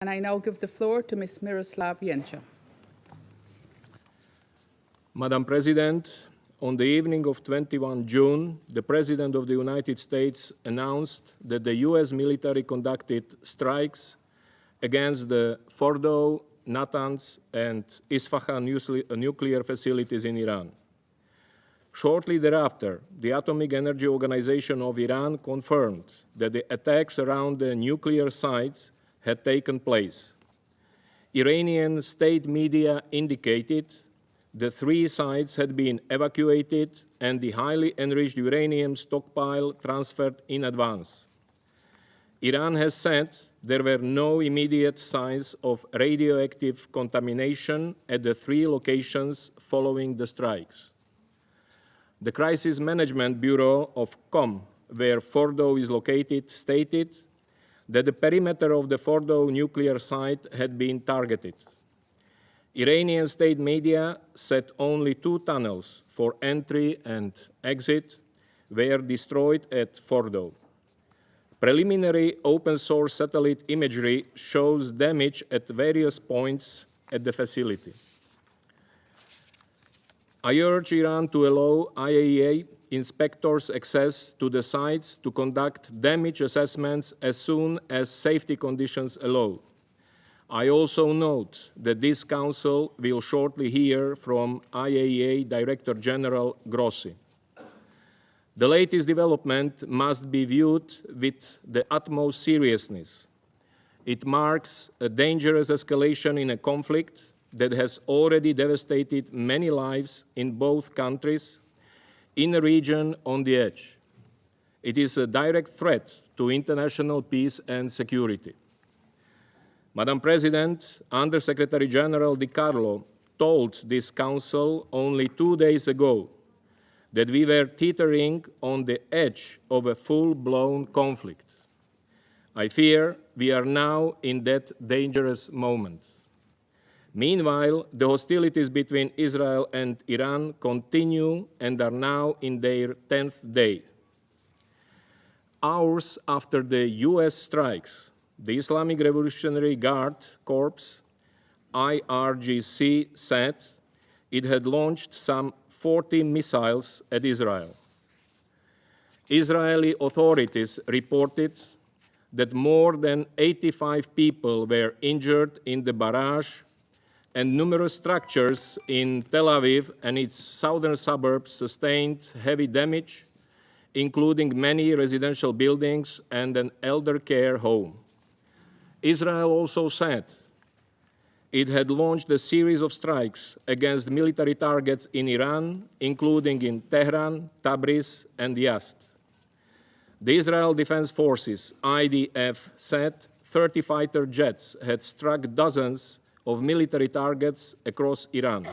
And I now give the floor to Ms. Miroslav Jenča. Madam President, on the evening of 21 June, the President of the United States announced that the US military conducted strikes against the Fordow, Natanz, and Isfahan nuclear facilities in Iran. Shortly thereafter, the Atomic Energy Organization of Iran confirmed that the attacks around the nuclear sites had taken place. Iranian state media indicated the 3 sites had been evacuated and the highly enriched uranium stockpile transferred in advance. Iran has said there were no immediate signs of radioactive contamination at the 3 locations following the strikes. The Crisis Management Bureau of COM, where Fordow is located, stated that the perimeter of the Fordow nuclear site had been targeted. Iranian state media said only 2 tunnels for entry and exit were destroyed at Fordow. Preliminary open-source satellite imagery shows damage at various points at the facility. I urge Iran to allow IAEA inspectors access to the sites to conduct damage assessments as soon as safety conditions allow. I also note that this Council will shortly hear from IAEA Director General Grossi. The latest development must be viewed with the utmost seriousness. It marks a dangerous escalation in a conflict that has already devastated many lives in both countries, in a region on the edge. It is a direct threat to international peace and security. Madam President, Under-Secretary General Di Carlo told this Council only 2 days ago that we were teetering on the edge of a full-blown conflict. I fear we are now in that dangerous moment. Meanwhile, the hostilities between Israel and Iran continue and are now in their 10th day. Hours after the US strikes, the Islamic Revolutionary Guard Corps, IRGC, said it had launched some 40 missiles at Israel. Israeli authorities reported that more than 85 people were injured in the barrage, and numerous structures in Tel Aviv and its southern suburbs sustained heavy damage, including many residential buildings and an elder care home. Israel also said it had launched a series of strikes against military targets in Iran, including in Tehran, Tabriz, and Yazd. The Israel Defense Forces, IDF, said 30 fighter jets had struck dozens of military targets across Iran.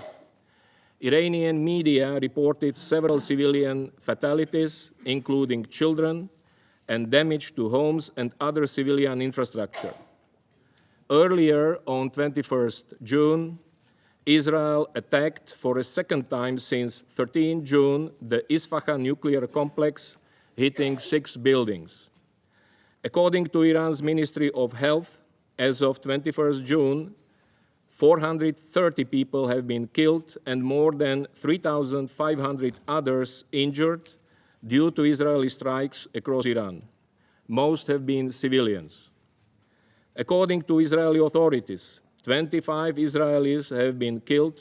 Iranian media reported several civilian fatalities, including children, and damage to homes and other civilian infrastructure. Earlier, on 21st June, Israel attacked for a second time since 13 June the Isfahan nuclear complex, hitting 6 buildings. According to Iran's Ministry of Health, as of 21st June, 430 people have been killed and more than 3,500 others injured due to Israeli strikes across Iran. Most have been civilians. According to Israeli authorities, 25 Israelis have been killed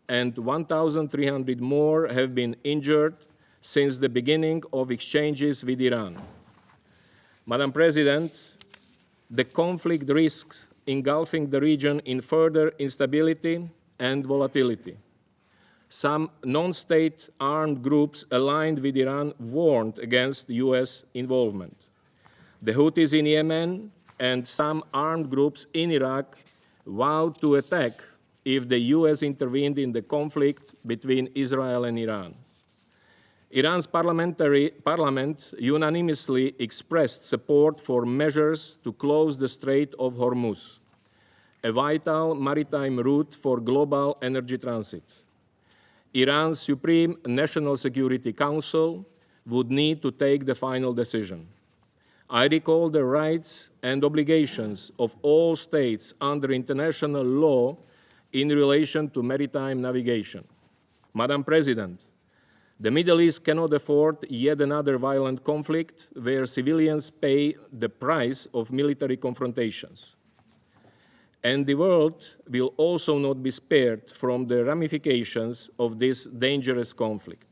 and 1,300 more have been injured since the beginning of exchanges with Iran. Madam President, the conflict risks engulfing the region in further instability and volatility. Some non-state armed groups aligned with Iran warned against US involvement. The Houthis in Yemen and some armed groups in Iraq vowed to attack if the US intervened in the conflict between Israel and Iran. Iran's parliament unanimously expressed support for measures to close the Strait of Hormuz, a vital maritime route for global energy transit. Iran's Supreme National Security Council would need to take the final decision. I recall the rights and obligations of all states under international law in relation to maritime navigation. Madam President, the Middle East cannot afford yet another violent conflict where civilians pay the price of military confrontations. And the world will also not be spared from the ramifications of this dangerous conflict.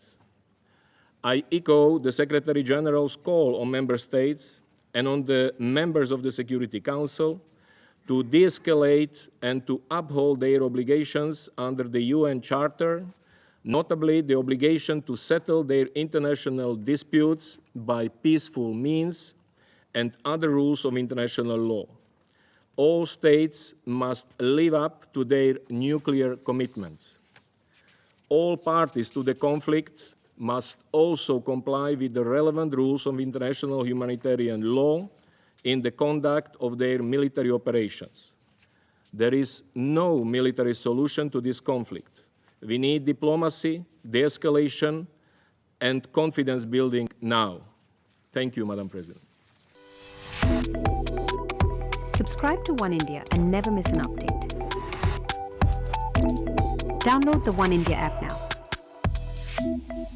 I echo the Secretary General's call on member states and on the members of the Security Council to de-escalate and to uphold their obligations under the UN Charter, notably the obligation to settle their international disputes by peaceful means and other rules of international law. All states must live up to their nuclear commitments. All parties to the conflict must also comply with the relevant rules of international humanitarian law in the conduct of their military operations. There is no military solution to this conflict. We need diplomacy, de-escalation, and confidence building now. Thank you, Madam President. Subscribe to One India and never miss an update. Download the One India app now.